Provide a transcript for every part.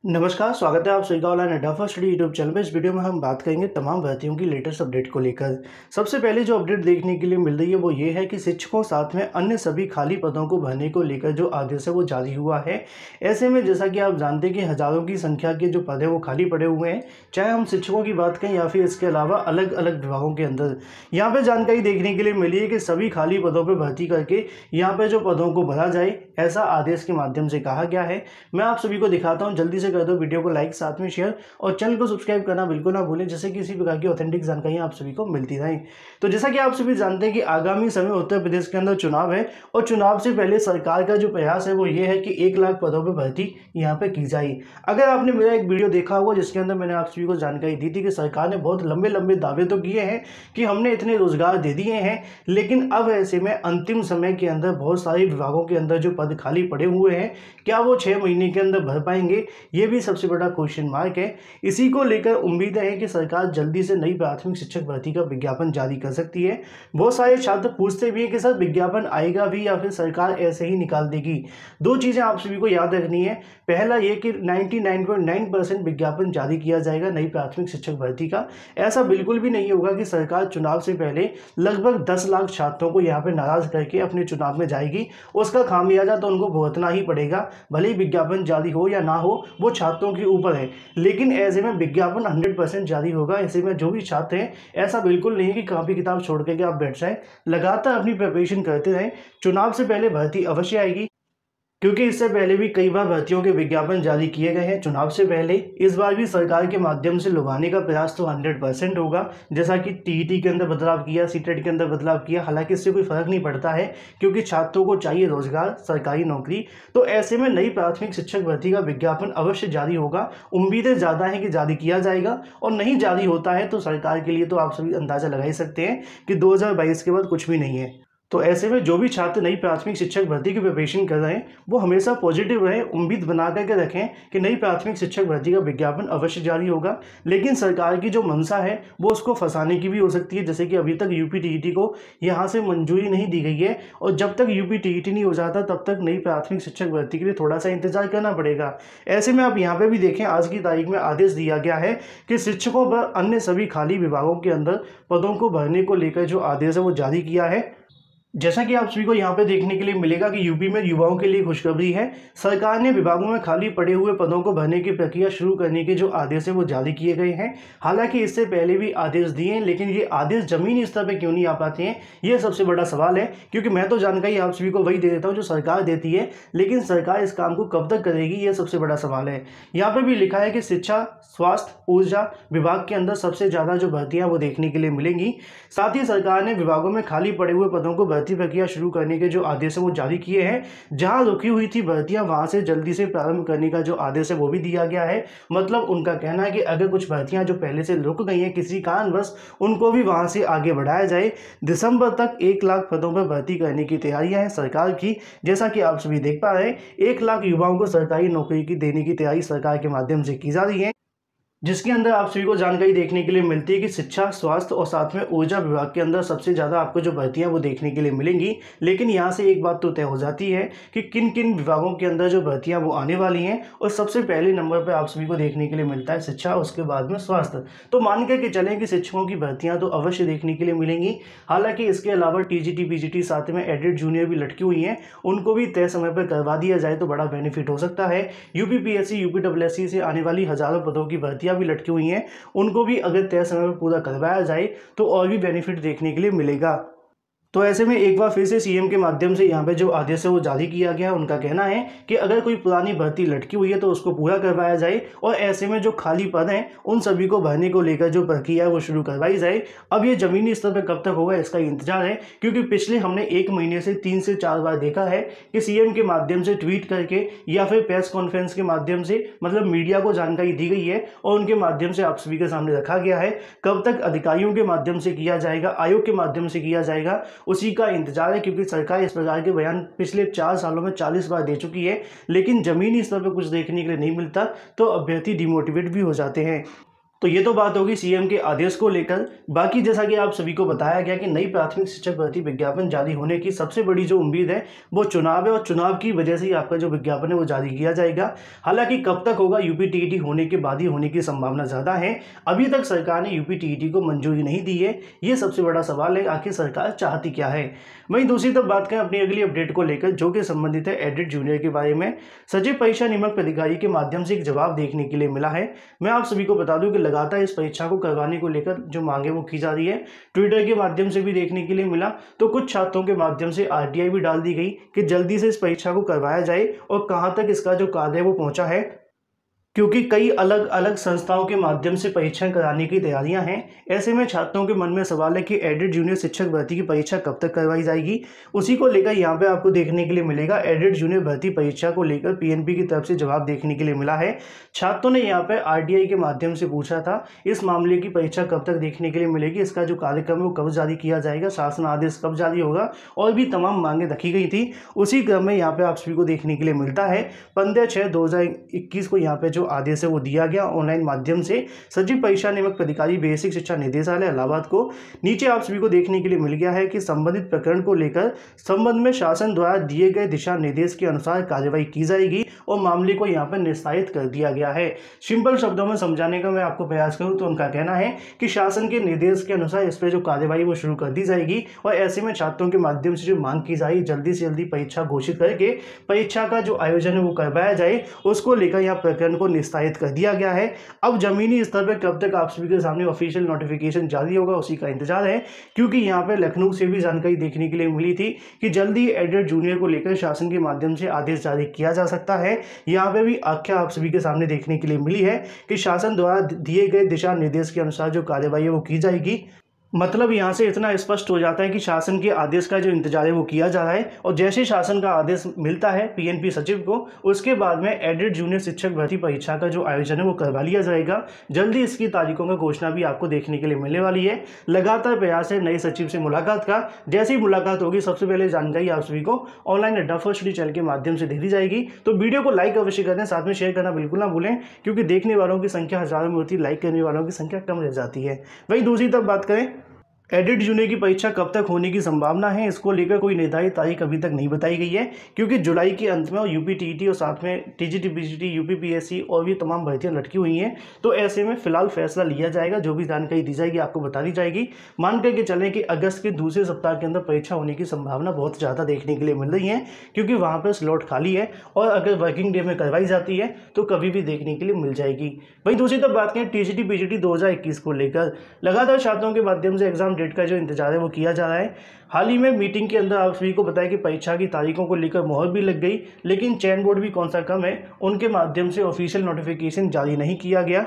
नमस्कार, स्वागत है आप सभी का ऑनलाइन अड्डा फॉर स्टडी यूट्यूब चैनल पे। इस वीडियो में हम बात करेंगे तमाम भर्तियों की लेटेस्ट अपडेट को लेकर। सबसे पहले जो अपडेट देखने के लिए मिल रही है वो ये है कि शिक्षकों साथ में अन्य सभी खाली पदों को भरने को लेकर जो आदेश है वो जारी हुआ है। ऐसे में जैसा कि आप जानते हैं कि हज़ारों की संख्या के जो पद है वो खाली पड़े हुए हैं, चाहे हम शिक्षकों की बात करें या फिर इसके अलावा अलग अलग विभागों के अंदर। यहाँ पर जानकारी देखने के लिए मिली है कि सभी खाली पदों पर भर्ती करके यहाँ पर जो पदों को भरा जाए, ऐसा आदेश के माध्यम से कहा गया है। मैं आप सभी को दिखाता हूँ, जल्दी से कर दो वीडियो को लाइक, साथ में शेयर और चैनल को सब्सक्राइब करना बिल्कुल ना भूलें, जिससे किसी प्रकार की ऑथेंटिक जानकारियां आप सभी को मिलती रहें। तो जैसा कि आप सभी जानते हैं कि आगामी समय उत्तर प्रदेश के अंदर चुनाव है और चुनाव से पहले सरकार का जो प्रयास है वो ये है कि 1 लाख पदों पर भर्ती यहाँ पे की जाए। अगर आपने मेरा एक वीडियो देखा होगा जिसके अंदर मैंने आप सभी को जानकारी दी थी कि सरकार ने बहुत लंबे लंबे दावे तो किए हैं कि हमने इतने रोजगार दे दिए हैं, लेकिन अब ऐसे में अंतिम समय के अंदर बहुत सारे विभागों के अंदर जो पद खाली पड़े हुए हैं, क्या वो 6 महीने के अंदर भर पाएंगे, ये भी सबसे बड़ा क्वेश्चन मार्क है। इसी को लेकर उम्मीद है कि सरकार जल्दी से नई प्राथमिक शिक्षक भर्ती का विज्ञापन जारी कर सकती है। बहुत सारे छात्र पूछते भी हैं कि सर विज्ञापन आएगा भी या फिर सरकार ऐसे ही निकाल देगी। दो चीज़ें आप सभी को याद रखनी है। पहला ये कि 99.9% विज्ञापन जारी किया जाएगा नई प्राथमिक शिक्षक भर्ती का। ऐसा बिल्कुल भी नहीं होगा कि सरकार चुनाव से पहले लगभग 10 लाख छात्रों को यहाँ पर नाराज करके अपने चुनाव में जाएगी। उसका खामियाजा तो उनको भुगतना ही पड़ेगा, भले ही विज्ञापन जारी हो या ना हो, वो छात्रों के ऊपर है। लेकिन ऐसे में विज्ञापन 100% जारी होगा। ऐसे में जो भी छात्र हैं, ऐसा बिल्कुल नहीं है कि कॉपी किताब छोड़ करके आप बैठ जाएं, लगातार अपनी प्रिपरेशन करते रहें। चुनाव से पहले भर्ती अवश्य आएगी, क्योंकि इससे पहले भी कई बार भर्तियों के विज्ञापन जारी किए गए हैं चुनाव से पहले। इस बार भी सरकार के माध्यम से लुभाने का प्रयास तो 100% होगा। जैसा कि टीईटी के अंदर बदलाव किया, सीटेट के अंदर बदलाव किया, हालांकि इससे कोई फर्क नहीं पड़ता है क्योंकि छात्रों को चाहिए रोजगार, सरकारी नौकरी। तो ऐसे में नई प्राथमिक शिक्षक भर्ती का विज्ञापन अवश्य जारी होगा। उम्मीदें ज़्यादा हैं कि जारी किया जाएगा, और नहीं जारी होता है तो सरकार के लिए तो आप सभी अंदाज़ा लगा ही सकते हैं कि 2022 के बाद कुछ भी नहीं है। तो ऐसे में जो भी छात्र नई प्राथमिक शिक्षक भर्ती की प्रिपरेशन कर रहे हैं वो हमेशा पॉजिटिव रहें, उम्मीद बना करके रखें कि नई प्राथमिक शिक्षक भर्ती का विज्ञापन अवश्य जारी होगा। लेकिन सरकार की जो मंशा है वो उसको फंसाने की भी हो सकती है, जैसे कि अभी तक यूपी टीईटी को यहाँ से मंजूरी नहीं दी गई है, और जब तक यूपी टीईटी नहीं हो जाता तब तक नई प्राथमिक शिक्षक भर्ती के लिए थोड़ा सा इंतजार करना पड़ेगा। ऐसे में आप यहाँ पर भी देखें, आज की तारीख में आदेश दिया गया है कि शिक्षकों पर अन्य सभी खाली विभागों के अंदर पदों को भरने को लेकर जो आदेश है वो जारी किया है। जैसा कि आप सभी को यहाँ पे देखने के लिए मिलेगा कि यूपी में युवाओं के लिए खुशखबरी है। सरकार ने विभागों में खाली पड़े हुए पदों को भरने की प्रक्रिया शुरू करने के जो आदेश है वो जारी किए गए हैं। हालांकि इससे पहले भी आदेश दिए हैं, लेकिन ये आदेश जमीनी स्तर पर क्यों नहीं आ पाते हैं, ये सबसे बड़ा सवाल है। क्योंकि मैं तो जानकारी आप सभी को वही दे देता हूँ जो सरकार देती है, लेकिन सरकार इस काम को कब तक करेगी, ये सबसे बड़ा सवाल है। यहाँ पर भी लिखा है कि शिक्षा, स्वास्थ्य, ऊर्जा विभाग के अंदर सबसे ज़्यादा जो भर्तियाँ वो देखने के लिए मिलेंगी। साथ ही सरकार ने विभागों में खाली पड़े हुए पदों को भर्ती प्रक्रिया शुरू करने के जो आदेश है वो जारी किए हैं। जहां रुकी हुई थी भर्तियां, वहां से जल्दी से प्रारंभ करने का जो आदेश है वो भी दिया गया है। मतलब उनका कहना है कि अगर कुछ भर्तियां जो पहले से रुक गई हैं किसी कारणवश, उनको भी वहां से आगे बढ़ाया जाए। दिसंबर तक 1 लाख पदों पर भर्ती करने की तैयारियां हैं सरकार की। जैसा कि आप सभी देख पा रहे हैं, 1 लाख युवाओं को सरकारी नौकरी की देने की तैयारी सरकार के माध्यम से की जा रही है, जिसके अंदर आप सभी को जानकारी देखने के लिए मिलती है कि शिक्षा, स्वास्थ्य और साथ में ऊर्जा विभाग के अंदर सबसे ज़्यादा आपको जो भर्तियां वो देखने के लिए मिलेंगी। लेकिन यहाँ से एक बात तो तय हो जाती है कि किन किन विभागों के अंदर जो भर्तियां वो आने वाली हैं, और सबसे पहले नंबर पर आप सभी को देखने के लिए मिलता है शिक्षा, उसके बाद में स्वास्थ्य। तो मान के चलें कि शिक्षकों की भर्तियाँ तो अवश्य देखने के लिए मिलेंगी। हालाँकि इसके अलावा टीजीटी, पीजीटी, साथ में एडेड जूनियर भी लटकी हुई हैं, उनको भी तय समय पर करवा दिया जाए तो बड़ा बेनिफिट हो सकता है। यूपीपीएससी, यूपीडब्ल्यूएससी से आने वाली हज़ारों पदों की भर्तियां भी लटकी हुई हैं, उनको भी अगर तय समय पर पूरा करवाया जाए तो और भी बेनिफिट देखने के लिए मिलेगा। तो ऐसे में एक बार फिर से सीएम के माध्यम से यहाँ पे जो आदेश है वो जारी किया गया है। उनका कहना है कि अगर कोई पुरानी भर्ती लटकी हुई है तो उसको पूरा करवाया जाए, और ऐसे में जो खाली पद हैं उन सभी को भरने को लेकर जो प्रक्रिया है वो शुरू करवाई जाए। अब ये जमीनी स्तर पर कब तक होगा इसका इंतजार है, क्योंकि पिछले हमने 1 महीने से 3 से 4 बार देखा है कि सीएम के माध्यम से ट्वीट करके या फिर प्रेस कॉन्फ्रेंस के माध्यम से, मतलब मीडिया को जानकारी दी गई है और उनके माध्यम से आप सभी के सामने रखा गया है। कब तक अधिकारियों के माध्यम से किया जाएगा, आयोग के माध्यम से किया जाएगा, उसी का इंतजार है। क्योंकि सरकार इस प्रकार के बयान पिछले 4 सालों में 40 बार दे चुकी है, लेकिन जमीनी स्तर पर कुछ देखने के लिए नहीं मिलता, तो अभ्यर्थी डिमोटिवेट भी हो जाते हैं। तो ये तो बात होगी सीएम के आदेश को लेकर। बाकी जैसा कि आप सभी को बताया गया कि नई प्राथमिक शिक्षक भर्ती विज्ञापन जारी होने की सबसे बड़ी जो उम्मीद है वो चुनाव है, और चुनाव की वजह से ही आपका जो विज्ञापन है वो जारी किया जाएगा। हालांकि कब तक होगा, यूपीटीईटी होने के बाद ही होने की संभावना ज़्यादा है। अभी तक सरकार ने यूपीटीईटी को मंजूरी नहीं दी है, ये सबसे बड़ा सवाल है, आखिर सरकार चाहती क्या है। वहीं दूसरी तरफ बात करें अपनी अगली अपडेट को लेकर, जो कि संबंधित है एडिट जूनियर के बारे में। सचिव परीक्षा नियामक प्राधिकारी के माध्यम से एक जवाब देखने के लिए मिला है। मैं आप सभी को बता दूं कि लगातार इस परीक्षा को करवाने को लेकर जो मांगे वो की जा रही है, ट्विटर के माध्यम से भी देखने के लिए मिला। तो कुछ छात्रों के माध्यम से आरटीआई भी डाल दी गई कि जल्दी से इस परीक्षा को करवाया जाए, और कहां तक इसका जो कार्य है वो पहुंचा है, क्योंकि कई अलग अलग संस्थाओं के माध्यम से परीक्षाएं कराने की तैयारियां हैं। ऐसे में छात्रों के मन में सवाल है कि एडिट जूनियर शिक्षक भर्ती की परीक्षा कब तक करवाई जाएगी। उसी को लेकर यहाँ पे आपको देखने के लिए मिलेगा एडिट जूनियर भर्ती परीक्षा को लेकर पीएनबी की तरफ से जवाब देखने के लिए मिला है। छात्रों ने यहाँ पे आरटीआई के माध्यम से पूछा था इस मामले की परीक्षा कब तक देखने के लिए मिलेगी, इसका जो कार्यक्रम है वो कब जारी किया जाएगा, शासन आदेश कब जारी होगा, और भी तमाम मांगे रखी गई थी। उसी क्रम में यहाँ पे आप सभी को देखने के लिए मिलता है 15/6/2021 को यहाँ पे जो आदेश है वो दिया गया ऑनलाइन माध्यम से सचिव परीक्षा नियामक प्राधिकारी बेसिक शिक्षा निदेशालय इलाहाबाद को। नीचे आप सभी को देखने के लिए मिल गया है कि संबंधित प्रकरण को लेकर संबंध में शासन द्वारा दिए गए दिशा निर्देश के अनुसार कार्यवाही की जाएगी, और मामले को यहाँ पर निस्तारित कर दिया गया है। सिंपल शब्दों में समझाने का मैं आपको प्रयास करूँ तो उनका कहना है कि शासन के निर्देश के अनुसार इस पर जो कार्यवाही वो शुरू कर दी जाएगी, और ऐसे में छात्रों के माध्यम से जो मांग की जाए जल्दी से जल्दी परीक्षा घोषित करके परीक्षा का जो आयोजन है वो करवाया जाए, उसको लेकर यहाँ प्रकरण को निस्तारित कर दिया गया है। अब जमीनी स्तर पर कब तक आप सभी के सामने ऑफिशियल नोटिफिकेशन जारी होगा उसी का इंतजार है, क्योंकि यहाँ पे लखनऊ से भी जानकारी देखने के लिए मिली थी कि जल्दी एडेड जूनियर को लेकर शासन के माध्यम से आदेश जारी किया जा सकता है। यहाँ पे भी आख्या आप सभी के सामने देखने के लिए मिली है कि शासन द्वारा दिए गए दिशा निर्देश के अनुसार जो कार्यवाही है वो की जाएगी। मतलब यहाँ से इतना स्पष्ट हो जाता है कि शासन के आदेश का जो इंतजार है वो किया जा रहा है, और जैसे शासन का आदेश मिलता है पीएनपी सचिव को, उसके बाद में एडिट जूनियर शिक्षक भर्ती परीक्षा का जो आयोजन है वो करवा लिया जाएगा। जल्दी इसकी तारीखों का घोषणा भी आपको देखने के लिए मिलने वाली है। लगातार प्रयास है नए सचिव से मुलाकात का। जैसे ही मुलाकात होगी सबसे पहले जानकारी आप सभी को ऑनलाइन अड्डा फर्स्ट स्टडी चैनल के माध्यम से दे दी जाएगी। तो वीडियो को लाइक अवश्य करें, साथ में शेयर करना बिल्कुल ना भूलें, क्योंकि देखने वालों की संख्या हजारों में होती है, लाइक करने वालों की संख्या कम रह जाती है। वहीं दूसरी तरफ बात करें एडिट जूनियर की परीक्षा कब तक होने की संभावना है, इसको लेकर कोई निर्धारित तारीख अभी तक नहीं बताई गई है, क्योंकि जुलाई के अंत में और यूपीटीईटी और साथ में टीजीटी पीजीटी यूपीपीएससी और भी तमाम भर्तियां लटकी हुई हैं। तो ऐसे में फिलहाल फैसला लिया जाएगा, जो भी जानकारी दी जाएगी आपको बता दी जाएगी। मान करके चलें कि अगस्त के दूसरे सप्ताह के अंदर परीक्षा होने की संभावना बहुत ज़्यादा देखने के लिए मिल रही है, क्योंकि वहाँ पर स्लॉट खाली है, और अगर वर्किंग डे में करवाई जाती है तो कभी भी देखने के लिए मिल जाएगी। वहीं दूसरी तरफ बात करें टीजीटी पीजीटी 2021 को लेकर, लगातार छात्रों के माध्यम से एग्जाम डेट का जो इंतजार है वो किया जा रहा है। हाल ही में मीटिंग के अंदर आप सभी को बताया कि परीक्षा की तारीखों को लेकर मोहर भी लग गई, लेकिन चयन बोर्ड भी कौन सा कम है, उनके माध्यम से ऑफिशियल नोटिफिकेशन जारी नहीं किया गया।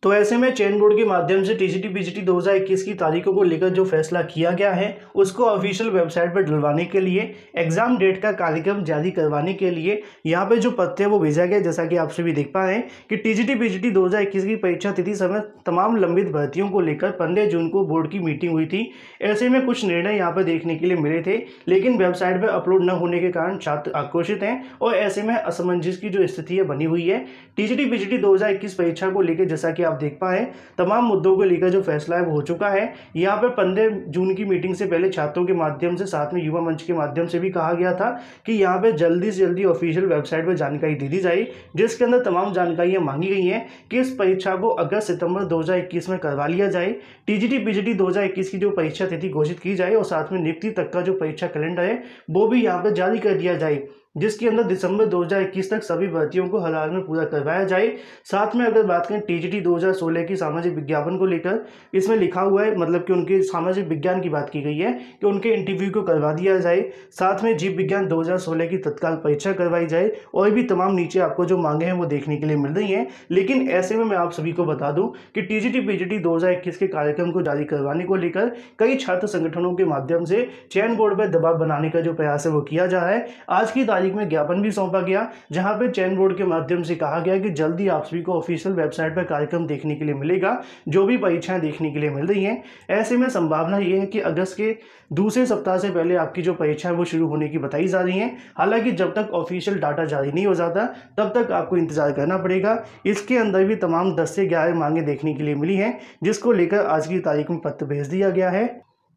तो ऐसे में चयन बोर्ड के माध्यम से टीजीटी पीजीटी 2021 की तारीखों को लेकर जो फैसला किया गया है उसको ऑफिशियल वेबसाइट पर डलवाने के लिए, एग्जाम डेट का कार्यक्रम जारी करवाने के लिए यहाँ पे जो पत्र है वो भेजा गया। जैसा कि आप सभी देख पा रहे हैं कि टीजीटी पीजीटी 2021 की परीक्षा तिथि समय तमाम लंबित भर्तियों को लेकर 15 जून को बोर्ड की मीटिंग हुई थी। ऐसे में कुछ निर्णय यहाँ पर देखने के लिए मिले थे, लेकिन वेबसाइट पर अपलोड न होने के कारण छात्र आक्रोशित हैं, और ऐसे में असमंजस की जो स्थिति है बनी हुई है। टीजीटी पीजीटी 2021 परीक्षा को लेकर जैसा कि आप देख पाए तमाम मुद्दों को लेकर जो फैसला है वो हो चुका है। यहाँ पे 15 जून की मीटिंग से पहले छात्रों के माध्यम से, साथ में युवा मंच के माध्यम से भी कहा गया था कि यहाँ पे जल्दी से जल्दी ऑफिशियल वेबसाइट पर जानकारी दे दी जाए, जिसके अंदर तमाम जानकारियां मांगी गई हैं कि इस परीक्षा को अगस्त सितंबर 2021 में करवा लिया जाए। टीजीटी पीजीटी 2021 की जो परीक्षा तिथि घोषित की जाए, और साथ में नियुक्ति तक का जो परीक्षा कैलेंडर है वो भी यहाँ पर जारी कर दिया जाए, जिसके अंदर दिसंबर 2021 तक सभी भर्तियों को हर हाल में पूरा करवाया जाए। साथ में अगर बात करें टीजीटी 2016 की सामाजिक विज्ञापन को लेकर, इसमें लिखा हुआ है, मतलब कि उनके सामाजिक विज्ञान की बात की गई है कि उनके इंटरव्यू को करवा दिया जाए, साथ में जीव विज्ञान 2016 की तत्काल परीक्षा करवाई जाए, और भी तमाम नीचे आपको जो मांगे हैं वो देखने के लिए मिल रही हैं। लेकिन ऐसे में मैं आप सभी को बता दूं कि टीजीटी पीजीटी 2021 के कार्यक्रम को जारी करवाने को लेकर कई छात्र संगठनों के माध्यम से चयन बोर्ड पर दबाव बनाने का जो प्रयास है वो किया जा रहा है। आज की तारीख में ज्ञापन भी सौंपा गया, जहां पे चयन बोर्ड के माध्यम से कहा गया कि जल्दी आप सभी को ऑफिशियल वेबसाइट पर कार्यक्रम देखने के लिए मिलेगा, जो भी परीक्षाएं देखने के लिए मिल रही हैं। ऐसे में संभावना ये है कि अगस्त के दूसरे सप्ताह से पहले आपकी जो परीक्षा है वो शुरू होने की बताई जा रही है। हालांकि जब तक ऑफिशियल डाटा जारी नहीं हो जाता तब तक आपको इंतजार करना पड़ेगा। इसके अंदर भी तमाम 10 से 11 मांगे देखने के लिए मिली हैं, जिसको लेकर आज की तारीख में पत्र भेज दिया गया है।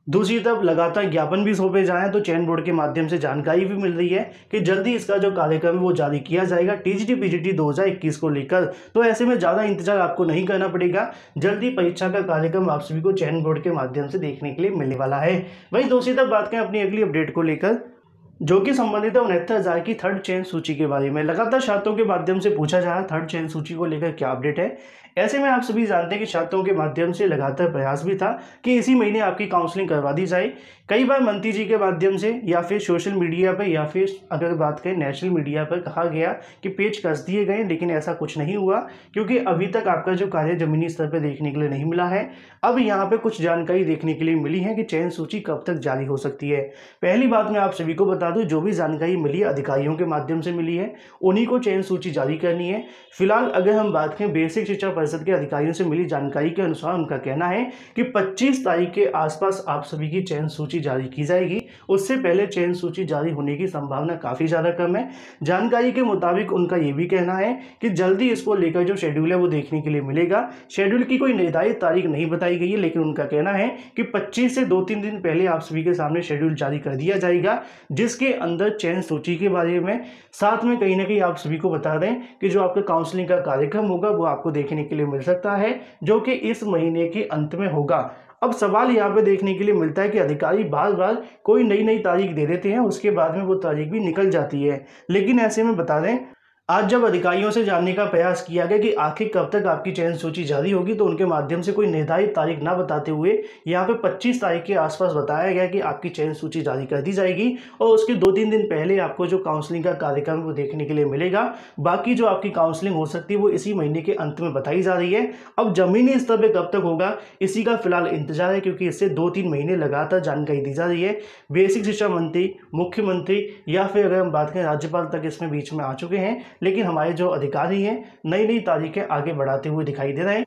दूसरी तरफ लगातार ज्ञापन भी सौंपे जा रहे हैं, तो चयन बोर्ड के माध्यम से जानकारी भी मिल रही है कि जल्दी इसका जो कार्यक्रम है वो जारी किया जाएगा टीजीटी पीजीटी 2021 को लेकर। तो ऐसे में ज़्यादा इंतजार आपको नहीं करना पड़ेगा, जल्दी परीक्षा का कार्यक्रम आप सभी को चयन बोर्ड के माध्यम से देखने के लिए मिलने वाला है। वहीं दूसरी तरफ बात करें अपनी अगली अपडेट को लेकर, जो कि संबंधित है 69,000 की थर्ड चयन सूची के बारे में। लगातार छात्रों के माध्यम से पूछा जा रहा है थर्ड चयन सूची को लेकर क्या अपडेट है। ऐसे में आप सभी जानते हैं कि छात्रों के माध्यम से लगातार प्रयास भी था कि इसी महीने आपकी काउंसलिंग करवा दी जाए। कई बार मंत्री जी के माध्यम से या फिर सोशल मीडिया पर या फिर अगर बात करें नेशनल मीडिया पर कहा गया कि पेज कस दिए गए, लेकिन ऐसा कुछ नहीं हुआ, क्योंकि अभी तक आपका जो कार्य जमीनी स्तर पर देखने के लिए नहीं मिला है। अब यहाँ पे कुछ जानकारी देखने के लिए मिली है कि चयन सूची कब तक जारी हो सकती है। पहली बात मैं आप सभी को बता दूं, जो भी जानकारी मिली है अधिकारियों के माध्यम से मिली है, उन्हीं को चयन सूची जारी करनी है। फिलहाल अगर हम बात करें बेसिक शिक्षा परिषद के अधिकारियों से मिली जानकारी के अनुसार, उनका कहना है कि 25 तारीख के आसपास आप सभी की चयन सूची जारी की जाएगी। उससे पहले चयन सूची जारी होने की संभावना काफ़ी ज़्यादा कम है। जानकारी के मुताबिक उनका ये भी कहना है कि जल्दी इसको लेकर जो शेड्यूल है वो देखने के लिए मिलेगा। शेड्यूल की कोई निर्धारित तारीख नहीं बताई गई है, लेकिन उनका कहना है कि 25 से 2-3 दिन पहले आप सभी के सामने शेड्यूल जारी कर दिया जाएगा, जिसके अंदर चयन सूची के बारे में साथ में कहीं ना कहीं आप सभी को बता दें कि जो आपका काउंसलिंग का कार्यक्रम होगा वो आपको देखने के लिए मिल सकता है, जो कि इस महीने के अंत में होगा। अब सवाल यहाँ पे देखने के लिए मिलता है कि अधिकारी बार बार कोई नई तारीख दे देते हैं, उसके बाद में वो तारीख भी निकल जाती है। लेकिन ऐसे में बता दें, आज जब अधिकारियों से जानने का प्रयास किया गया कि आखिर कब तक आपकी चयन सूची जारी होगी, तो उनके माध्यम से कोई निर्धारित तारीख ना बताते हुए यहाँ पे 25 तारीख के आसपास बताया गया कि आपकी चयन सूची जारी कर दी जाएगी और उसके 2-3 दिन पहले आपको जो काउंसलिंग का कार्यक्रम वो देखने के लिए मिलेगा। बाकी जो आपकी काउंसलिंग हो सकती है वो इसी महीने के अंत में बताई जा रही है। अब जमीनी स्तर पर कब तक होगा इसी का फिलहाल इंतजार है, क्योंकि इससे 2-3 महीने लगातार जानकारी दी जा रही है। बेसिक शिक्षा मंत्री, मुख्यमंत्री या फिर अगर हम बात करें राज्यपाल तक इसमें बीच में आ चुके हैं, लेकिन हमारे जो अधिकारी हैं नई तारीखें आगे बढ़ाते हुए दिखाई दे रहे हैं।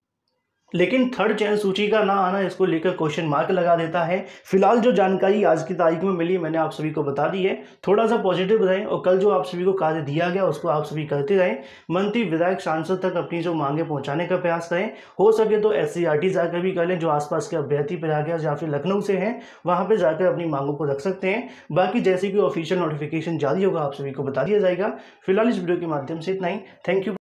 लेकिन थर्ड चयन सूची का ना आना इसको लेकर क्वेश्चन मार्क लगा देता है। फिलहाल जो जानकारी आज की तारीख में मिली मैंने आप सभी को बता दी है। थोड़ा सा पॉजिटिव रहें और कल जो आप सभी को कार्य दिया गया उसको आप सभी करते रहें। मंत्री, विधायक, सांसद तक अपनी जो मांगे पहुंचाने का प्रयास करें। हो सके तो SCRT जाकर भी कर लें, जो आसपास के अभ्यर्थी प्रयागराज या फिर लखनऊ से हैं वहाँ पर जाकर अपनी मांगों को रख सकते हैं। बाकी जैसे कि ऑफिशियल नोटिफिकेशन जारी होगा आप सभी को बता दिया जाएगा। फिलहाल इस वीडियो के माध्यम से इतना ही। Thank you.